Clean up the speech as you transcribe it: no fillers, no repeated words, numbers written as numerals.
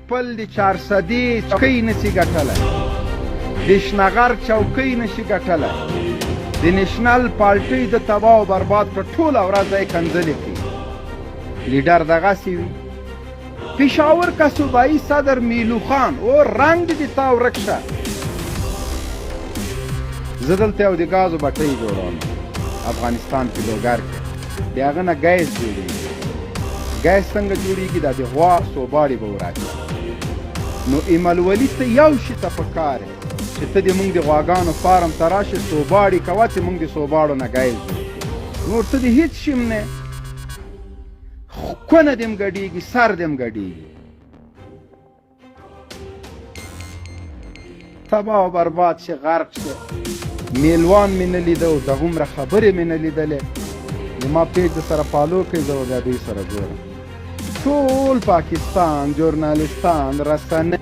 خپل د 400 چوکۍ نشي ګټلی، د شنغر چوکۍ نشي ګټلی، د نېشنل پارټۍ د تباه او برباد کړه، ټوله ورځ یې کنځلې کوي. لیډر دغسې وي. پېښور کا صوبایي صدر میلو خان او رنګ دې تا ورک شه. زه دلته یو د ګازو بټۍ جوړوم افغانستان کې لوګر کې، د هغه نه ګیس جوړېږي. ګیس څنګه جوړېږي؟ دا د غوا سوباړې به ورکړي. نو ایمل ولي ته یو شي ته پکار یې چې ته د موږ د غواګانو فارم ته راشې، سوباړې کوه چې موږ د سوباړو نه ګیس جوړ کړو. نور ته د هېڅ شي نه، کونه دې م ګډېږي، سر دې م ګډېږي. تباه او برباد شي، غرق شي. میلوان مې نه لیده او دغومره خبرې مې نه لیدلې. زما پیج د سره فالو کوي، زه به بیا دوی سره ګورم. ټول پاکستان جورنالستان رسنۍ